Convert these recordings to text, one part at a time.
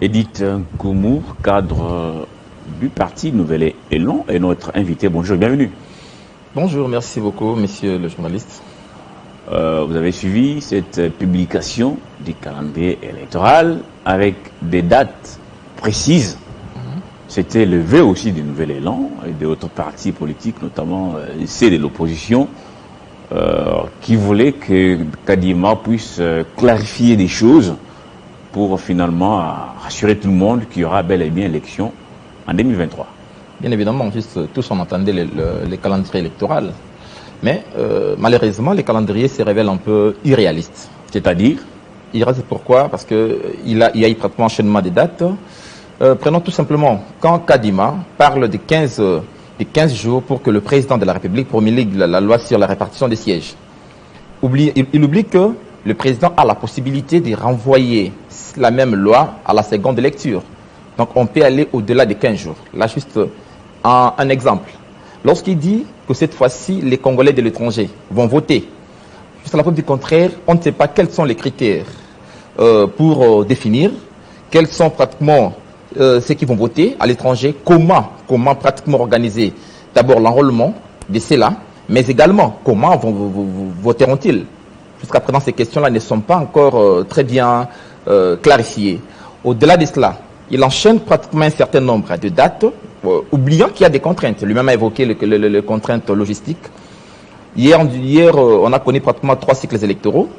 Edith Goumou, cadre du parti Nouvel Élan, est notre invité. Bonjour, bienvenue. Bonjour, merci beaucoup, monsieur le journaliste. Vous avez suivi cette publication du calendrier électoral avec des dates précises. C'était le vœu aussi du Nouvel Élan et d'autres partis politiques, notamment ceux de l'opposition, qui voulaient que Kadima puisse clarifier des choses pour finalement rassurer tout le monde qu'il y aura bel et bien élection en 2023. Bien évidemment, juste tous on entendait les calendriers électoraux, mais malheureusement les calendriers se révèlent un peu irréalistes. C'est-à-dire? Irréaliste pourquoi? Parce qu'il y a eu pratiquement enchaînement des dates. Prenons tout simplement, quand Kadima parle de 15 jours pour que le président de la République promulgue la loi sur la répartition des sièges, il oublie que le président a la possibilité de renvoyer la même loi à la seconde lecture. Donc on peut aller au-delà de 15 jours. Là, juste un exemple. Lorsqu'il dit que cette fois-ci, les Congolais de l'étranger vont voter, juste à la preuve du contraire, on ne sait pas quels sont les critères pour définir, quels sont pratiquement ceux qui vont voter à l'étranger, comment pratiquement organiser d'abord l'enrôlement de ceux-là, mais également comment voteront-ils. Jusqu'à présent, ces questions-là ne sont pas encore très bien clarifiées. Au-delà de cela, il enchaîne pratiquement un certain nombre de dates, oubliant qu'il y a des contraintes. Lui-même a évoqué les contraintes logistiques. Hier, on a connu pratiquement 3 cycles électoraux,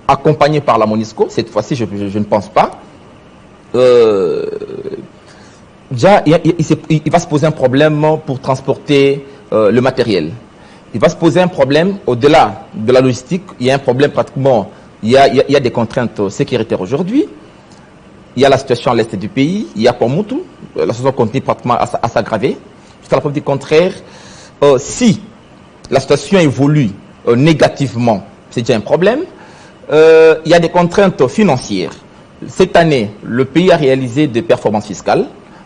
accompagnés par la MONUSCO. Cette fois-ci, je ne pense pas. Déjà, il va se poser un problème pour transporter le matériel. Il va se poser un problème au-delà de la logistique. Il y a un problème pratiquement, il y a des contraintes sécuritaires aujourd'hui. Il y a la situation à l'est du pays, il y a Pomotou, la situation continue pratiquement à s'aggraver. Jusqu'à la preuve du contraire, si la situation évolue négativement, c'est déjà un problème. Il y a des contraintes financières. Cette année, le pays a réalisé des performances fiscales.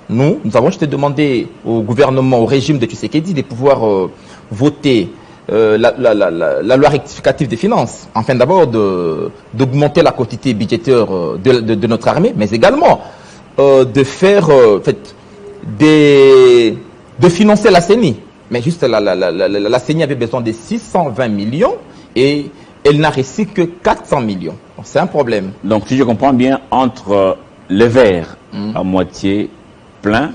Nous avons juste demandé au gouvernement, au régime de Tshisekedi de pouvoir voter la loi rectificative des finances, afin d'abord d'augmenter la quantité budgétaire de notre armée, mais également de faire, de financer la CENI. Mais juste la CENI avait besoin de 620 millions et elle n'a reçu que 400 millions. C'est un problème. Donc, si je comprends bien, entre le verre à moitié plein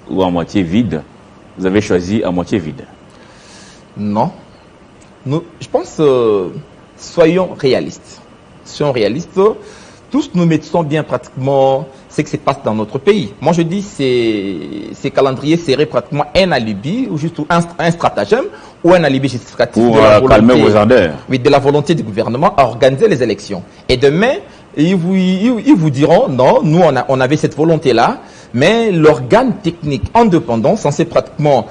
ou à moitié vide, vous avez choisi à moitié vide. Non. Je pense, soyons réalistes. Soyons réalistes. Tous nous mettons bien pratiquement ce qui se passe dans notre pays. Moi, je dis que ces calendriers seraient pratiquement un alibi ou juste un stratagème ou un alibi justificatif pour calmer vos ardeurs. Oui, de la volonté du gouvernement à organiser les élections. Et demain, ils vous diront, non, nous, on avait cette volonté-là, mais l'organe technique indépendant, censé pratiquement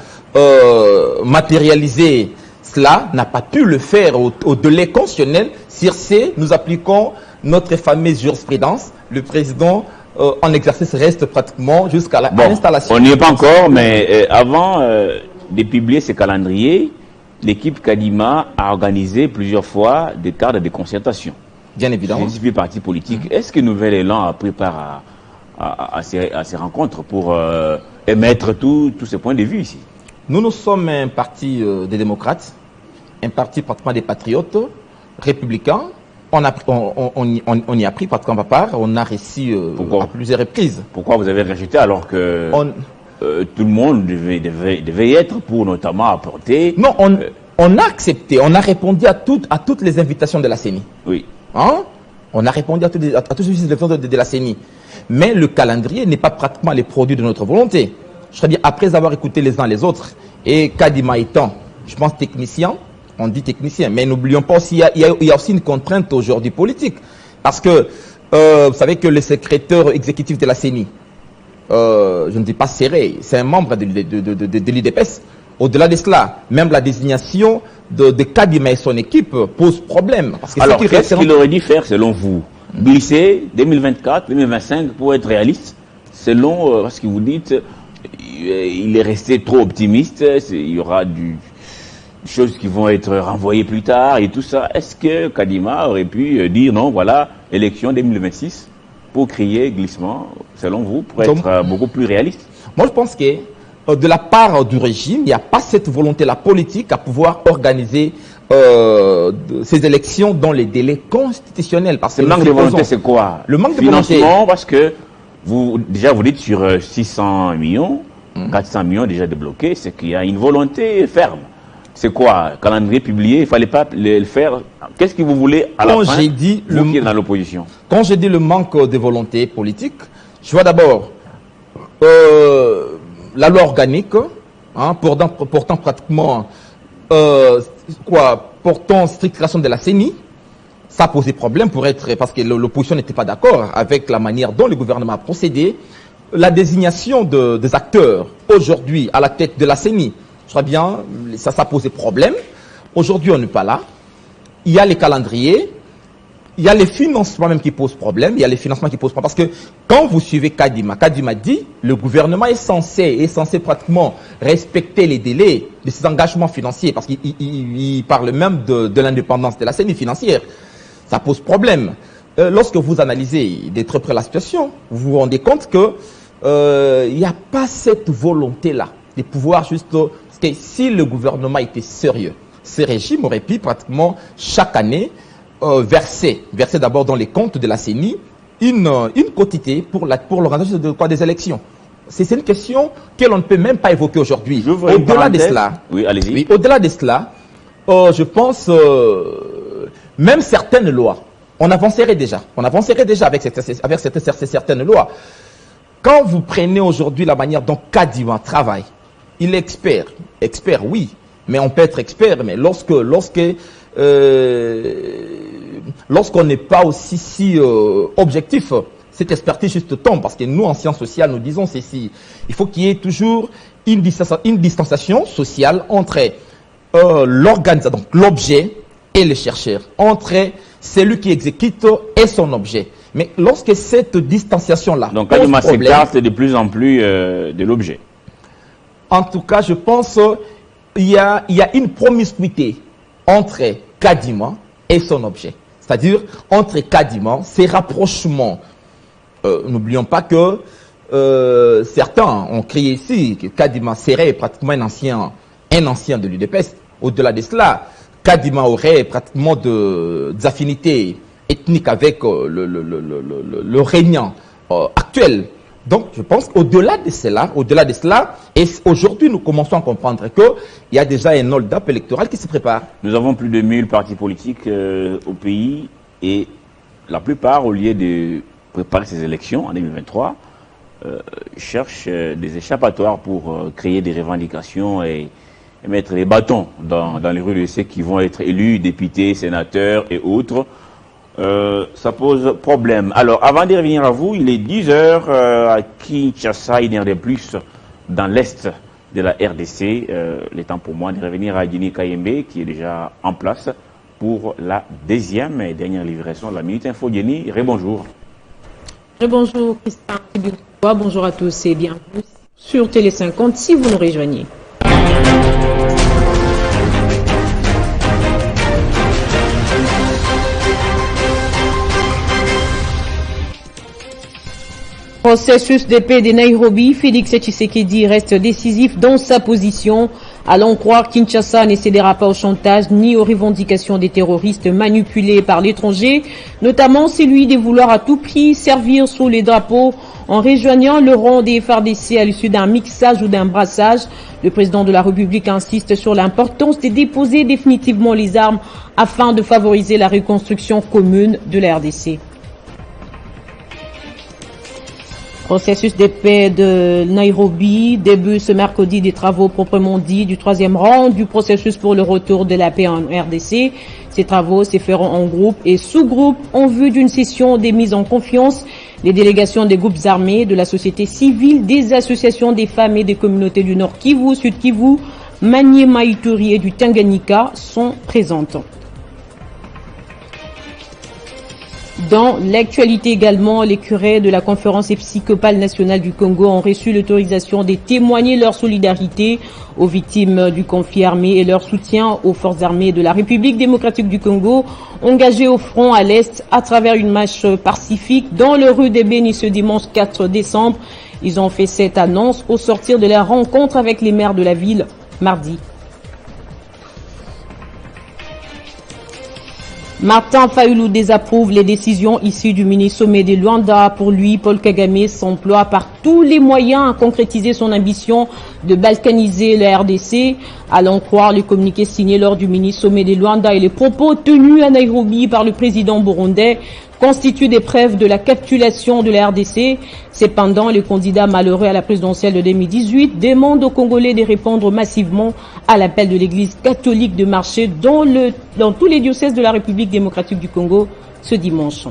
matérialiser cela, n'a pas pu le faire au délai constitutionnel. Sur ce, nous appliquons notre fameuse jurisprudence. Le président en exercice reste pratiquement jusqu'à l'installation. On n'y est pas encore, mais avant de publier ce calendrier, l'équipe Kadima a organisé plusieurs fois des cadres de concertation. Bien évidemment. Des partis politiques. Est-ce que Nouvel Élan a pris part à ces rencontres pour émettre tous ces points de vue ici? Nous sommes un parti des démocrates, un parti pratiquement des patriotes, républicains. On y a pris pratiquement part, on a reçu à plusieurs reprises. Pourquoi vous avez rejeté alors que tout le monde devait y être pour notamment apporter... Non, on a accepté, on a répondu à toutes les invitations de la CENI. Oui. Hein? On a répondu à toutes les invitations de la CENI. Mais le calendrier n'est pas pratiquement les produits de notre volonté. Je serais bien, après avoir écouté les uns les autres, et Kadima étant, je pense, technicien, on dit technicien, mais n'oublions pas aussi, il y a aussi une contrainte aujourd'hui politique. Parce que, vous savez que le secrétaire exécutif de la CENI, je ne dis pas serré, c'est un membre de l'IDPS. Au-delà de cela, même la désignation de Kadima et son équipe pose problème. Parce que alors, qu'est-ce qu'il aurait dû faire selon vous? Glisser 2024, 2025 pour être réaliste, selon ce que vous dites, il est resté trop optimiste, il y aura des choses qui vont être renvoyées plus tard et tout ça. Est-ce que Kadima aurait pu dire non, voilà, élection 2026? pour créer glissement, selon vous, pour être beaucoup plus réaliste? Moi, je pense que de la part du régime, il n'y a pas cette volonté-là politique à pouvoir organiser ces élections dans les délais constitutionnels. Parce que le manque de volonté, c'est quoi? Le manque de financement, volonté. Parce que vous dites sur 600 millions, 400 millions déjà débloqués, c'est qu'il y a une volonté ferme. C'est quoi? Calendrier publié, il ne fallait pas le faire. Qu'est-ce que vous voulez à la fin, vous qui êtes dans l'opposition? Quand j'ai dit le manque de volonté politique, je vois d'abord la loi organique, portant pratiquement portant stricte création de la CENI. Ça posait problème parce que l'opposition n'était pas d'accord avec la manière dont le gouvernement a procédé. La désignation des acteurs aujourd'hui à la tête de la CENI, je crois bien, ça posait problème. Aujourd'hui, on n'est pas là. Il y a les calendriers, il y a les financements même qui posent problème. Il y a les financements qui posent problème. Parce que quand vous suivez Kadima dit, le gouvernement est censé pratiquement respecter les délais de ses engagements financiers. Parce qu'il parle même de l'indépendance de la CENI financière. Ça pose problème. Lorsque vous analysez de très près la situation, vous vous rendez compte que il n'y a pas cette volonté-là de pouvoir juste... Parce que si le gouvernement était sérieux, ce régime aurait pu pratiquement chaque année verser d'abord dans les comptes de la CENI une quotité pour l'organisation des élections. C'est une question que l'on ne peut même pas évoquer aujourd'hui. Au-delà de cela, oui, allez-y. Oui, au-delà de cela, je pense même certaines lois, on avancerait déjà avec certaines lois. Quand vous prenez aujourd'hui la manière dont Kadima travaille, il est expert oui, mais on peut être expert, mais lorsqu'on n'est pas aussi si objectif, cette expertise juste tombe, parce que nous, en sciences sociales, nous disons ceci. Il faut qu'il y ait toujours une distanciation sociale entre l'organisateur, donc l'objet, et le chercheur, entre celui qui exécute et son objet. Mais lorsque cette distanciation-là... Donc, Kadima s'écarte de plus en plus de l'objet. En tout cas, je pense qu'il y a une promiscuité entre Kadima et son objet. C'est-à-dire, entre Kadima, ses rapprochements. N'oublions pas que certains ont crié ici que Kadima serait pratiquement un ancien de l'UDPS. Au-delà de cela, Kadima aurait pratiquement des affinités ethniques avec le régnant actuel. Donc, je pense qu'au-delà de cela, et aujourd'hui, nous commençons à comprendre qu'il y a déjà un hold-up électoral qui se prépare. Nous avons plus de 1000 partis politiques au pays et la plupart, au lieu de préparer ces élections en 2023, cherchent des échappatoires pour créer des revendications et mettre les bâtons dans les rues de ceux qui vont être élus, députés, sénateurs et autres. Ça pose problème. Alors, avant de revenir à vous, il est 10 heures à Kinshasa, une heure de plus dans l'est de la RDC. Il est temps pour moi de revenir à Guinée Kayembe, qui est déjà en place pour la deuxième et dernière livraison de la Minute Info. Guinée, rebonjour. Rebonjour Christian, bonjour à tous et bienvenue sur Télé 50 si vous nous rejoignez. Processus de paix de Nairobi, Félix Tshisekedi reste décisif dans sa position. Allons croire Kinshasa ne cédera pas au chantage ni aux revendications des terroristes manipulés par l'étranger, notamment celui de vouloir à tout prix servir sous les drapeaux en rejoignant le rang des FARDC à l'issue d'un mixage ou d'un brassage. Le président de la République insiste sur l'importance de déposer définitivement les armes afin de favoriser la reconstruction commune de la RDC. Processus de paix de Nairobi, début ce mercredi des travaux proprement dits du troisième rang du processus pour le retour de la paix en RDC. Ces travaux se feront en groupe et sous-groupe en vue d'une session des mises en confiance. Les délégations des groupes armés, de la société civile, des associations des femmes et des communautés du Nord Kivu, Sud Kivu, Maniema Ituri et du Tanganyika sont présentes. Dans l'actualité également, les curés de la conférence épiscopale nationale du Congo ont reçu l'autorisation de témoigner leur solidarité aux victimes du conflit armé et leur soutien aux forces armées de la République démocratique du Congo, engagées au front à l'Est à travers une marche pacifique dans le rue des Bénis ce dimanche 4 décembre. Ils ont fait cette annonce au sortir de la rencontre avec les maires de la ville mardi. Martin Fayulu désapprouve les décisions issues du mini-sommet de Luanda. Pour lui, Paul Kagame s'emploie par tous les moyens à concrétiser son ambition de balkaniser la RDC. Allons croire le communiqué signé lors du mini-sommet de Luanda et les propos tenus à Nairobi par le président burundais constituent des preuves de la capitulation de la RDC. Cependant, le candidat malheureux à la présidentielle de 2018 demande aux Congolais de répondre massivement à l'appel de l'Église catholique de marcher dans tous les diocèses de la République démocratique du Congo ce dimanche.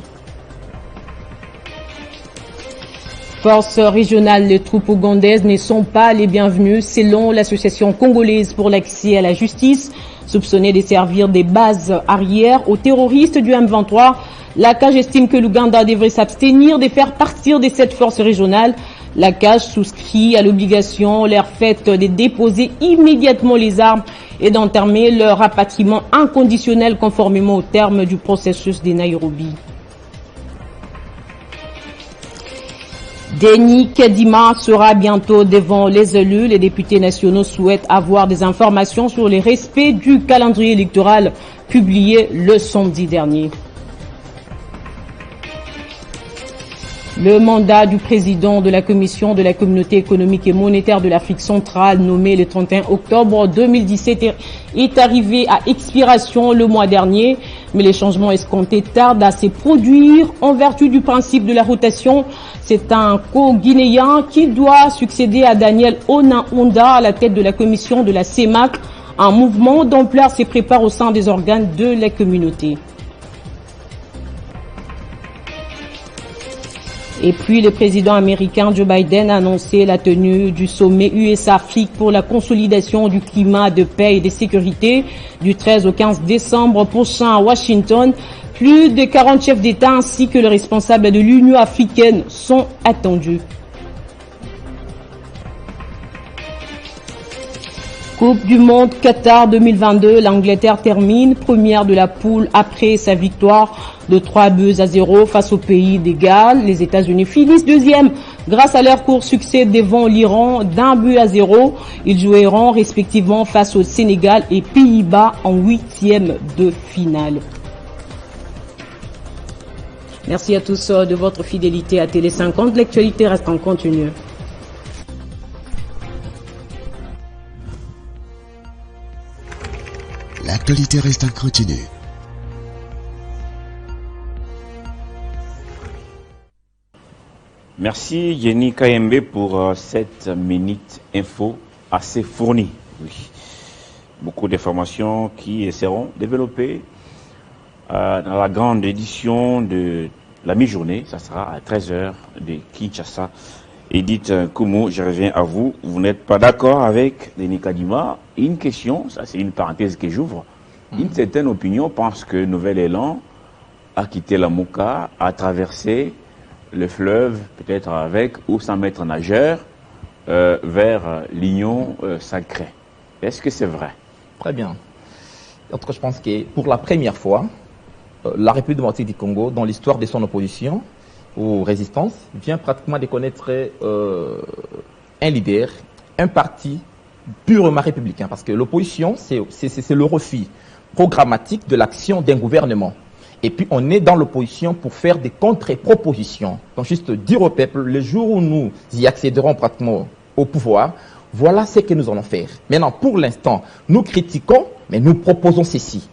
Forces régionales, les troupes ougandaises ne sont pas les bienvenues selon l'association congolaise pour l'accès à la justice. Soupçonnées de servir des bases arrières aux terroristes du M23, la CAJ estime que l'Ouganda devrait s'abstenir de faire partir de cette force régionale. La CAJ souscrit à l'obligation leur faite de déposer immédiatement les armes et d'entamer leur rapatriement inconditionnel conformément aux termes du processus de Nairobi. Denis Kadima sera bientôt devant les élus. Les députés nationaux souhaitent avoir des informations sur le respect du calendrier électoral publié le samedi dernier. Le mandat du président de la Commission de la Communauté économique et monétaire de l'Afrique centrale, nommé le 31 octobre 2017, est arrivé à expiration le mois dernier. Mais les changements escomptés tardent à se produire en vertu du principe de la rotation. C'est un co-guinéen qui doit succéder à Daniel Onaonda à la tête de la commission de la CEMAC. Un mouvement d'ampleur se prépare au sein des organes de la communauté. Et puis, le président américain Joe Biden a annoncé la tenue du sommet USA-Afrique pour la consolidation du climat de paix et de sécurité du 13 au 15 décembre prochain à Washington. Plus de 40 chefs d'État ainsi que les responsables de l'Union africaine sont attendus. Coupe du monde Qatar 2022, l'Angleterre termine première de la poule après sa victoire de 3-0 face au pays des Galles. Les États-Unis finissent deuxième grâce à leur court succès devant l'Iran d'1-0. Ils joueront respectivement face au Sénégal et Pays-Bas en 8e de finale. Merci à tous de votre fidélité à Télé 50. L'actualité reste en continu. L'actualité reste en continu. Merci Jenny Kayembe pour cette minute info assez fournie. Oui. Beaucoup d'informations qui seront développées dans la grande édition de la mi-journée. Ça sera à 13h de Kinshasa. Edith Koumou, je reviens à vous. Vous n'êtes pas d'accord avec Denis Kadima. Une question, ça c'est une parenthèse que j'ouvre. Une certaine opinion pense que Nouvel Élan a quitté la Mouka, a traversé le fleuve, peut-être avec ou sans maître nageur, vers l'Union sacrée. Est-ce que c'est vrai? Très bien. En tout cas, je pense que pour la première fois, la République démocratique du Congo, dans l'histoire de son opposition ou résistance, vient pratiquement de connaître un leader, un parti purement républicain. Parce que l'opposition, c'est le refus programmatique de l'action d'un gouvernement. Et puis, on est dans l'opposition pour faire des contre-propositions. Donc, juste dire au peuple, le jour où nous y accéderons pratiquement au pouvoir, voilà ce que nous allons faire. Maintenant, pour l'instant, nous critiquons, mais nous proposons ceci.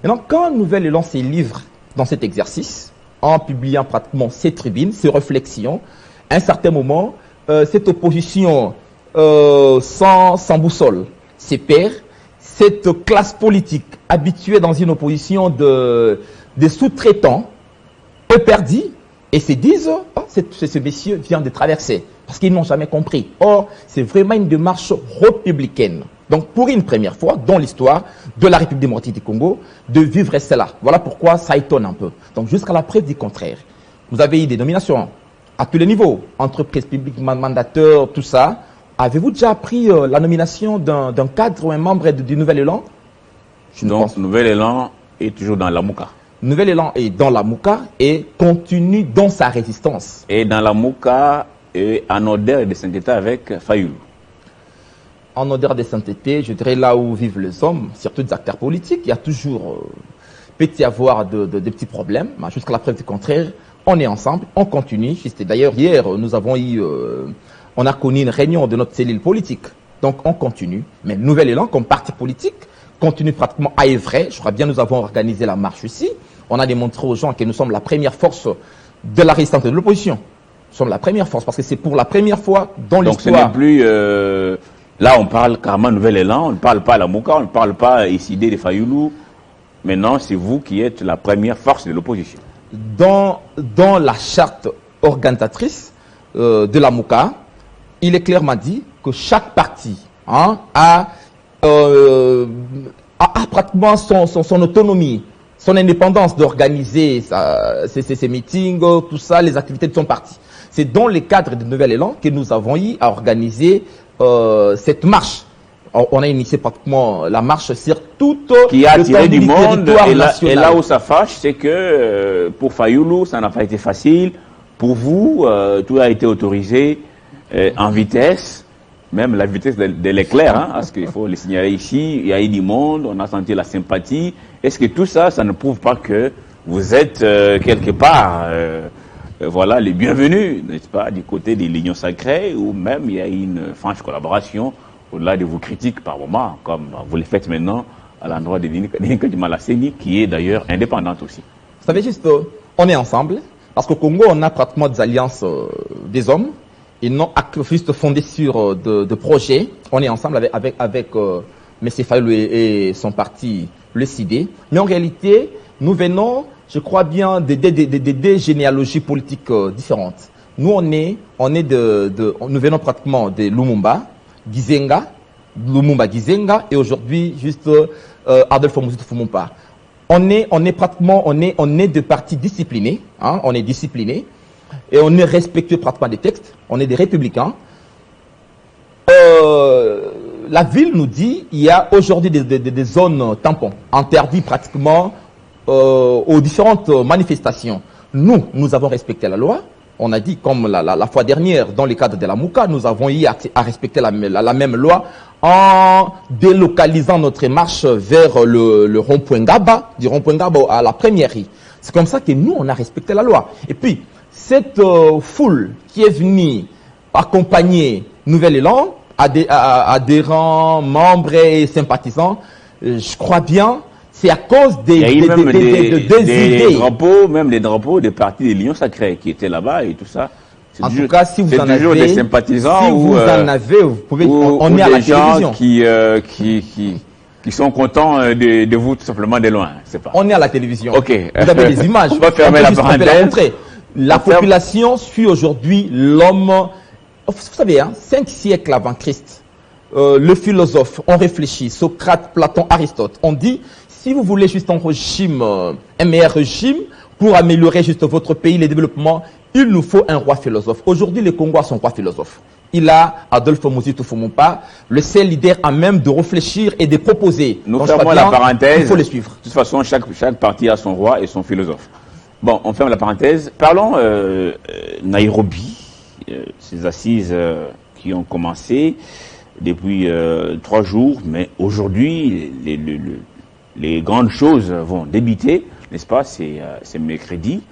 Maintenant, quand Nouvel Élan se livre dans cet exercice, en publiant pratiquement ces tribunes, ces réflexions, à un certain moment, cette opposition sans boussole se perd. Cette classe politique habituée dans une opposition des sous-traitants est perdue et se disent oh, ce monsieur vient de traverser parce qu'ils n'ont jamais compris. Or, c'est vraiment une démarche républicaine. Donc, pour une première fois dans l'histoire de la République démocratique du Congo, de vivre cela. Voilà pourquoi ça étonne un peu. Donc, jusqu'à la preuve du contraire, vous avez eu des nominations à tous les niveaux, entreprises publiques, mandateurs, tout ça. Avez-vous déjà appris la nomination d'un cadre ou un membre du Nouvel Élan? Donc, Nouvel Élan est toujours dans la Mouka. Nouvel Élan est dans la Mouka et continue dans sa résistance. Et dans la Mouka, en odeur de sainteté avec Fayoulou. En odeur de sainteté, je dirais là où vivent les hommes, surtout des acteurs politiques, il y a toujours, peut y avoir de petits problèmes, mais jusqu'à la preuve du contraire, on est ensemble, on continue. D'ailleurs, hier, nous avons eu, on a connu une réunion de notre cellule politique, donc on continue. Mais Nouvel Élan, comme parti politique, continue pratiquement à œuvrer. Je crois bien nous avons organisé la marche ici. On a démontré aux gens que nous sommes la première force de la résistance de l'opposition. Nous sommes la première force, parce que c'est pour la première fois dans l'histoire. Donc ce n'est plus... Là, on parle carrément Nouvel Élan, on ne parle pas à la Mouka, on ne parle pas ici de Fayoulou. Maintenant, c'est vous qui êtes la première force de l'opposition. Dans la charte organisatrice de la Mouka, il est clairement dit que chaque parti a pratiquement son autonomie, son indépendance d'organiser ses meetings, tout ça, les activités de son parti. C'est dans le cadre de Nouvel Élan que nous avons eu à organiser cette marche. On a initié pratiquement la marche sur toute qui a attiré du monde. Et là où ça fâche, c'est que pour Fayoulou, ça n'a pas été facile. Pour vous, tout a été autorisé en vitesse, même la vitesse de l'éclair, parce qu'il faut le signaler ici. Il y a eu du monde, on a senti la sympathie. Est-ce que tout ça, ça ne prouve pas que vous êtes quelque part voilà, les bienvenus, n'est-ce pas, du côté de l'Union sacrée, où même il y a une franche collaboration, au-delà de vos critiques par moment, comme vous les faites maintenant à l'endroit de Ninka Malasseni, qui est d'ailleurs indépendante aussi. Vous savez juste, on est ensemble, parce qu'au Congo, on a pratiquement des alliances des hommes, et non juste fondées sur de projets. On est ensemble avec M. Fayoulou et son parti, le CID. Mais en réalité, nous venons, je crois bien, des généalogies politiques différentes. Nous, nous venons pratiquement de Lumumba, Gizenga, et aujourd'hui, juste Adolphe Mobutu Fumumpa. On est des partis disciplinés, on est disciplinés, et on est respectueux pratiquement des textes, on est des républicains. La ville nous dit il y a aujourd'hui des zones tampons, interdites pratiquement aux différentes manifestations. Nous avons respecté la loi. On a dit, comme la fois dernière, dans le cadre de la Mouka, nous avons eu à respecter la même loi en délocalisant notre marche vers le rond-point Gaba, du rond-point Gaba à la premièrerie. C'est comme ça que nous, on a respecté la loi. Et puis, cette foule qui est venue accompagner Nouvel Élan, adhérents, membres et sympathisants, je crois bien, c'est à cause des idées. Drapeaux, même des drapeaux des partis de l'Union sacrée qui étaient là-bas et tout ça. En tout cas, si vous en avez, des sympathisants si vous en avez, vous pouvez, on est à la télévision. Qui sont contents de vous tout simplement de loin. Pas. On est à la télévision. Ok. Vous avez des images. On va fermer la parenthèse. La population suit aujourd'hui l'homme. Vous savez, 5 siècles avant Christ, le philosophe, on réfléchit, Socrate, Platon, Aristote, on dit, si vous voulez juste un régime, un meilleur régime, pour améliorer juste votre pays, le développement, il nous faut un roi philosophe. Aujourd'hui, le Congo a son roi philosophe. Il a Adolphe Mobutu Fumumpa, le seul leader à même de réfléchir et de proposer. Nous fermons la parenthèse. Il faut le suivre. De toute façon, chaque parti a son roi et son philosophe. Bon, on ferme la parenthèse. Parlons Nairobi, ces assises qui ont commencé depuis 3 jours, mais aujourd'hui, les grandes choses vont débuter, n'est-ce pas? C'est mercredi.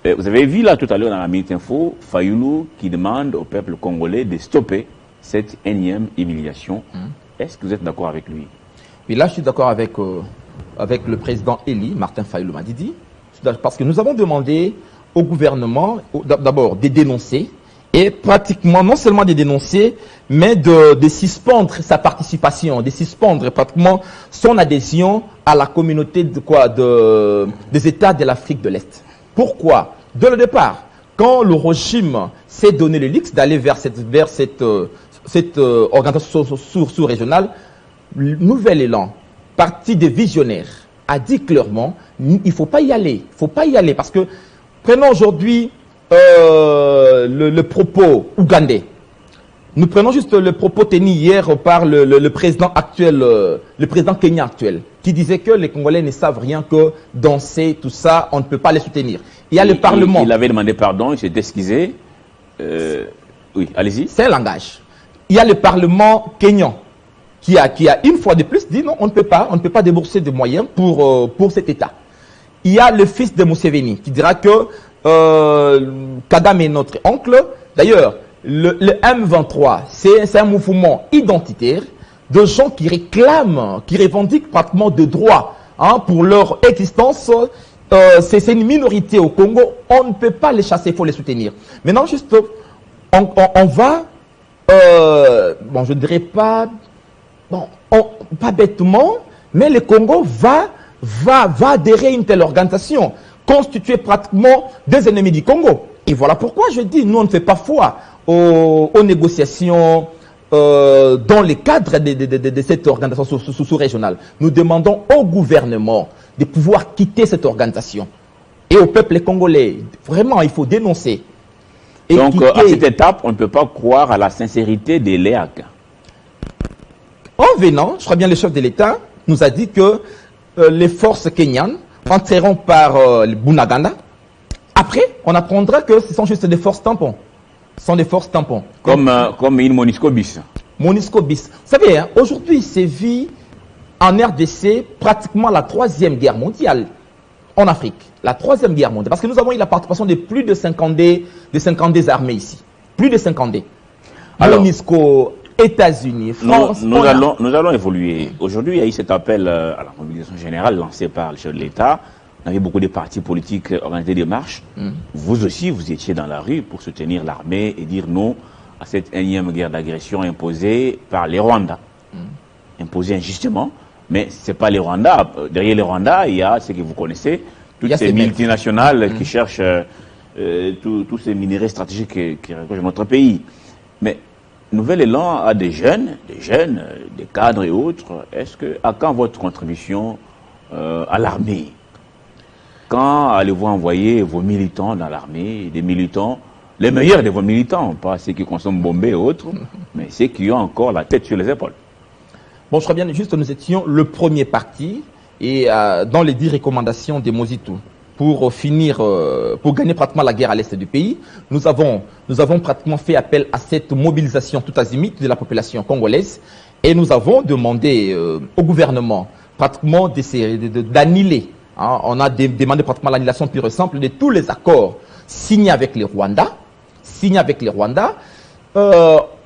Vous avez vu là tout à l'heure dans la Minute Info, Fayoulou qui demande au peuple congolais de stopper cette énième humiliation. Est-ce que vous êtes d'accord avec lui? Oui, là je suis d'accord avec le président Eli, Martin Fayoulou Madidi, parce que nous avons demandé au gouvernement d'abord de dénoncer, et pratiquement non seulement de dénoncer, mais de suspendre sa participation, de suspendre pratiquement son adhésion à la communauté des États de l'Afrique de l'Est. Pourquoi? Dès le départ, quand le régime s'est donné le luxe d'aller vers cette organisation sous-régionale, le nouvel élan, parti des visionnaires, a dit clairement, il ne faut pas y aller. Il ne faut pas y aller parce que, prenons aujourd'hui le propos ougandais. Nous prenons juste le propos tenu hier par le président actuel, le président kenyan actuel, qui disait que les Congolais ne savent rien que danser, tout ça, on ne peut pas les soutenir. Il y a le Parlement. Il avait demandé pardon, il s'est excusé. Oui, allez-y. C'est un langage. Il y a le Parlement kenyan qui a une fois de plus dit non, on ne peut pas débourser de moyens pour cet État. Il y a le fils de Museveni qui dira que Kagame est notre oncle. D'ailleurs, le M23, c'est un mouvement identitaire de gens qui réclament, qui revendiquent pratiquement des droits pour leur existence. C'est une minorité au Congo. On ne peut pas les chasser, il faut les soutenir. Maintenant, juste, on va, bon, je ne dirais pas, bon, pas bêtement, mais le Congo va adhérer à une telle organisation, constituée pratiquement des ennemis du Congo. Et voilà pourquoi je dis, nous, on ne fait pas foi aux négociations dans le cadre de cette organisation sous-régionale. Nous demandons au gouvernement de pouvoir quitter cette organisation. Et au peuple congolais, vraiment, il faut dénoncer. Et donc, à cette étape, on ne peut pas croire à la sincérité des LEAC. En venant, je crois bien le chef de l'État nous a dit que les forces kenyanes entreront par Bunagana. Après, on apprendra que ce sont juste des forces tampons. Ce sont des forces tampons. Comme une MONUSCO bis. MONUSCO bis. Vous savez, hein, aujourd'hui, c'est vu en RDC pratiquement la 3e guerre mondiale en Afrique. La 3e guerre mondiale. Parce que nous avons eu la participation de plus de 50 des armées ici. Plus de 50 des. MONUSCO, États-Unis, France. Nous allons évoluer. Aujourd'hui, il y a eu cet appel à la mobilisation générale lancé par le chef de l'État. On avait beaucoup de partis politiques organisés des marches. Vous aussi, vous étiez dans la rue pour soutenir l'armée et dire non à cette énième guerre d'agression imposée par les Rwandais. Imposée injustement. Mais ce n'est pas les Rwandais. Derrière les Rwandais, il y a ce que vous connaissez, toutes ces multinationales qui cherchent tous ces minéraux stratégiques qui regroupent notre pays. Mais Nouvel Élan a des jeunes, des cadres et autres. À quand votre contribution à l'armée? Quand allez-vous envoyer vos militants dans l'armée, des militants, les meilleurs de vos militants, pas ceux qui consomment bombées et autres, mais ceux qui ont encore la tête sur les épaules? Bon, je crois bien, juste nous étions le premier parti, et dans les 10 recommandations de Mozitou, pour finir, pour gagner pratiquement la guerre à l'est du pays, nous avons pratiquement fait appel à cette mobilisation tout azimut de la population congolaise, et nous avons demandé au gouvernement pratiquement d'annuler. On a demandé pratiquement l'annulation pure et simple de tous les accords signés avec les Rwandais.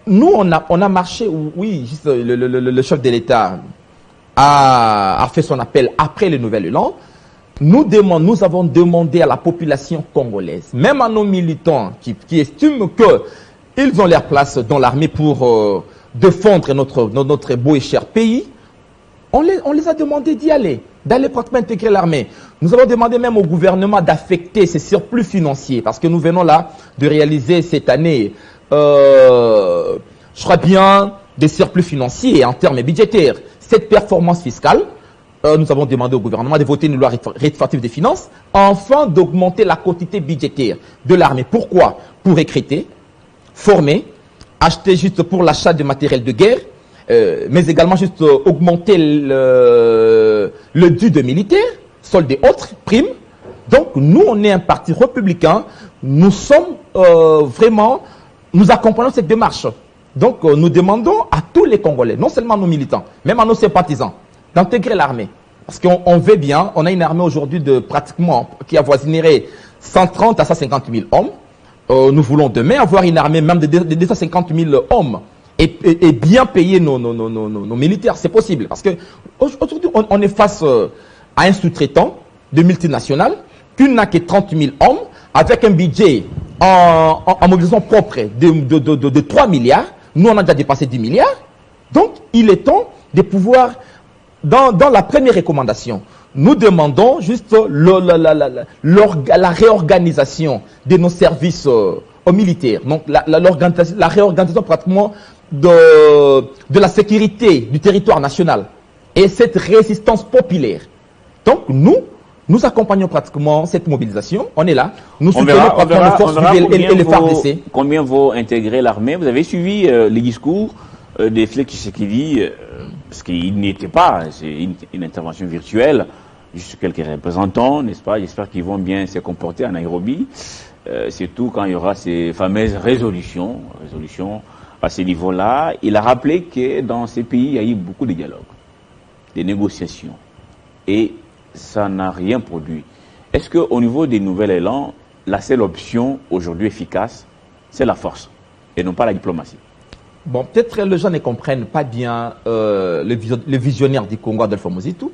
Nous, on a marché, oui, juste le chef de l'État a fait son appel après le Nouvel Élan. Nous avons demandé à la population congolaise, même à nos militants qui estiment qu'ils ont leur place dans l'armée pour défendre notre beau et cher pays, on les a demandé d'y aller, d'aller pratiquement intégrer l'armée. Nous avons demandé même au gouvernement d'affecter ces surplus financiers, parce que nous venons là de réaliser cette année, je crois bien, des surplus financiers en termes budgétaires. Cette performance fiscale, nous avons demandé au gouvernement de voter une loi rectificative des finances, afin d'augmenter la quantité budgétaire de l'armée. Pourquoi? Pour recruter, former, acheter juste pour l'achat de matériel de guerre, mais également juste augmenter le dû de militaires, soldes et autres, primes. Donc nous, on est un parti républicain, nous sommes vraiment, nous accompagnons cette démarche. Donc nous demandons à tous les Congolais, non seulement à nos militants, même à nos sympathisants, d'intégrer l'armée. Parce qu'on veut bien, on a une armée aujourd'hui de pratiquement, qui avoisinerait 130 à 150 000 hommes. Nous voulons demain avoir une armée même de 250 000 hommes. Et bien payer nos militaires, c'est possible. Parce que aujourd'hui, on est face à un sous-traitant de multinationales qui n'a que 30 000 hommes, avec un budget en mobilisation propre de 3 milliards. Nous, on a déjà dépassé 10 milliards. Donc, il est temps de pouvoir, dans la première recommandation, nous demandons juste la réorganisation de nos services aux militaires. Donc la réorganisation pratiquement de la sécurité du territoire national et cette résistance populaire. Donc nous accompagnons pratiquement cette mobilisation. On est là. Nous soutenons pratiquement les forces vives et les FARDC. Combien vont intégrer l'armée? Vous avez suivi les discours de Félix Tshisekedi, parce qu'il n'y était pas, c'est une intervention virtuelle, juste quelques représentants, n'est-ce pas? J'espère qu'ils vont bien se comporter à Nairobi, surtout quand il y aura ces fameuses résolutions à ce niveau-là. Il a rappelé que dans ces pays, il y a eu beaucoup de dialogues, des négociations, et ça n'a rien produit. Est-ce qu'au niveau des nouvel élan, la seule option aujourd'hui efficace, c'est la force, et non pas la diplomatie? Bon, peut-être que les gens ne comprennent pas bien le visionnaire du Congo, Adolphe Mozitu.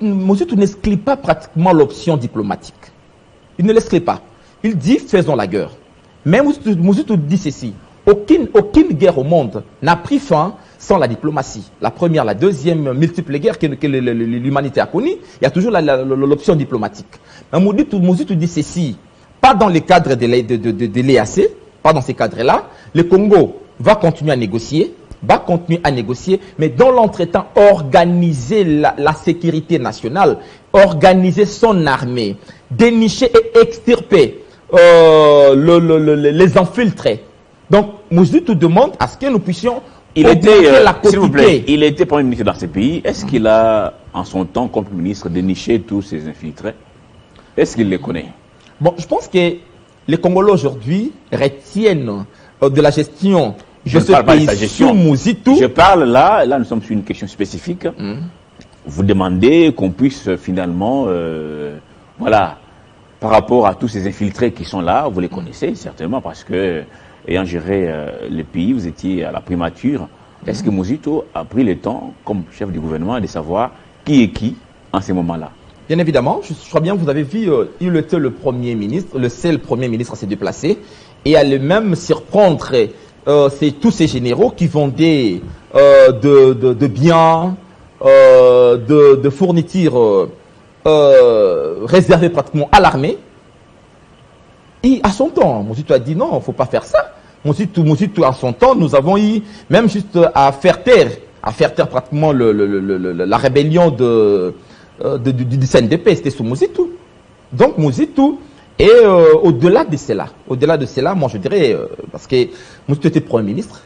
Mozitu n'exclut pas pratiquement l'option diplomatique. Il ne l'exclut pas. Il dit faisons la guerre. Mais Mozitu dit ceci: aucune guerre au monde n'a pris fin sans la diplomatie. La première, la deuxième, multiples guerres que l'humanité a connues, il y a toujours l'option diplomatique. Mais Mozitu dit ceci: pas dans le cadre de l'EAC, pas dans ces cadres-là. Le Congo va continuer à négocier, mais dans l'entretemps, organiser la sécurité nationale, organiser son armée, dénicher et extirper les infiltrés. Donc, Mozitu demande à ce que nous puissions augmenter la quantité. S'il vous plaît, il était Premier ministre dans ce pays. Est-ce qu'il a, en son temps, comme ministre, déniché tous ces infiltrés? Est-ce qu'il les connaît? Bon, je pense que les Congolais aujourd'hui retiennent de la gestion de ce pays sous Mozitu. Je parle là nous sommes sur une question spécifique. Vous demandez qu'on puisse finalement, voilà, par rapport à tous ces infiltrés qui sont là, vous les connaissez certainement parce que, ayant géré le pays, vous étiez à la primature. Est-ce que Mozitu a pris le temps, comme chef du gouvernement, de savoir qui est qui en ces moments-là? Bien évidemment, je crois bien que vous avez vu, il était le Premier ministre, le seul Premier ministre à se déplacer et à lui-même surprendre tous ces généraux qui vendaient de biens, de fournitures réservées pratiquement à l'armée. Et à son temps, Mozitu a dit non, il ne faut pas faire ça. Mozitu, à son temps, nous avons eu même juste à faire taire pratiquement la rébellion du CNDP, c'était sous Mozitu. Donc Mozitu, et au-delà de cela, moi je dirais, parce que Mozitu était Premier ministre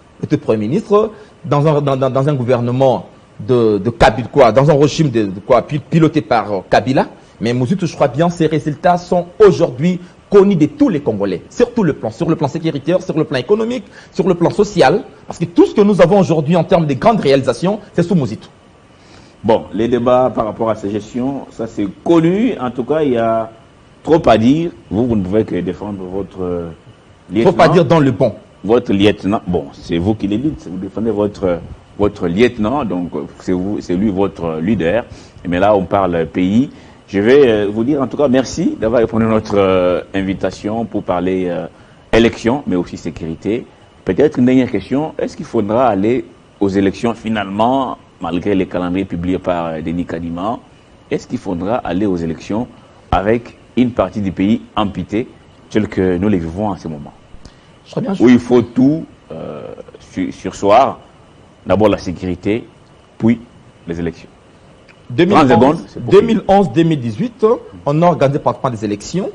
dans un gouvernement de Kabila, quoi, dans un régime piloté par Kabila. Mais Mozitu, je crois bien, ses résultats sont aujourd'hui connus de tous les Congolais, sur le plan sécuritaire, sur le plan économique, sur le plan social, parce que tout ce que nous avons aujourd'hui en termes de grandes réalisations, c'est sous Mozitu. Bon, les débats par rapport à ces gestions, ça c'est connu. En tout cas, il y a trop à dire. Vous ne pouvez que défendre votre lieutenant. Trop à dire dans le bon. Votre lieutenant, bon, c'est vous qui le dites. Vous défendez votre lieutenant, donc c'est lui votre leader. Mais là, on parle pays. Je vais vous dire en tout cas merci d'avoir répondu à notre invitation pour parler élections, mais aussi sécurité. Peut-être une dernière question. Est-ce qu'il faudra aller aux élections finalement, malgré les calendriers publiés par Denis Kadima? Est-ce qu'il faudra aller aux élections avec une partie du pays amputée, tel que nous les vivons en ce moment? Où il faut tout sursoir, d'abord la sécurité, puis les élections. 2011-2018, on a organisé pratiquement des élections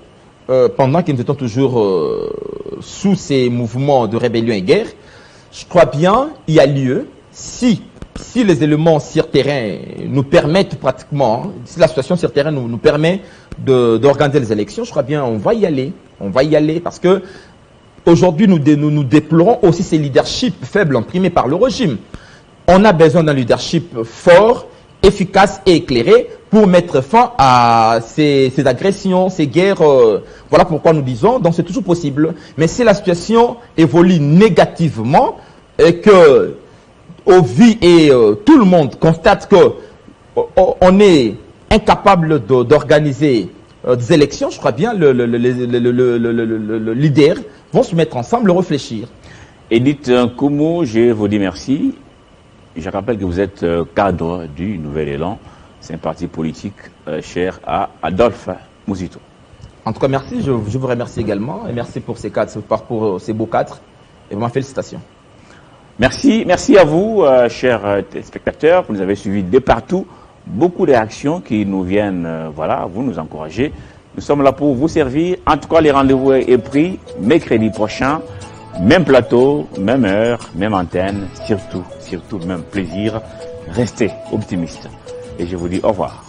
pendant que nous étions toujours sous ces mouvements de rébellion et guerre. Je crois bien il y a lieu, si les éléments sur terrain nous permettent pratiquement, si la situation sur terrain nous permet d'organiser les élections, je crois bien on va y aller. On va y aller parce que aujourd'hui nous déplorons aussi ces leaderships faibles imprimés par le régime. On a besoin d'un leadership fort, efficace et éclairé pour mettre fin à ces agressions, ces guerres. Voilà pourquoi nous disons, donc c'est toujours possible. Mais si la situation évolue négativement et que, au vu et tout le monde constate que on est incapable d'organiser des élections, je crois bien le leader vont se mettre ensemble, réfléchir. Edith Nkumu, je vous dis merci. Je rappelle que vous êtes cadre du Nouvel Élan. C'est un parti politique cher à Adolphe Mozitu. En tout cas, merci. Je vous remercie également. Et merci pour ces beaux cadres. Et vraiment, félicitations. Merci à vous, chers téléspectateurs. Vous nous avez suivis de partout. Beaucoup de réactions qui nous viennent, vous nous encouragez. Nous sommes là pour vous servir. En tout cas, les rendez-vous est pris mercredi prochain. Même plateau, même heure, même antenne. Surtout, même plaisir. Restez optimistes. Et je vous dis au revoir.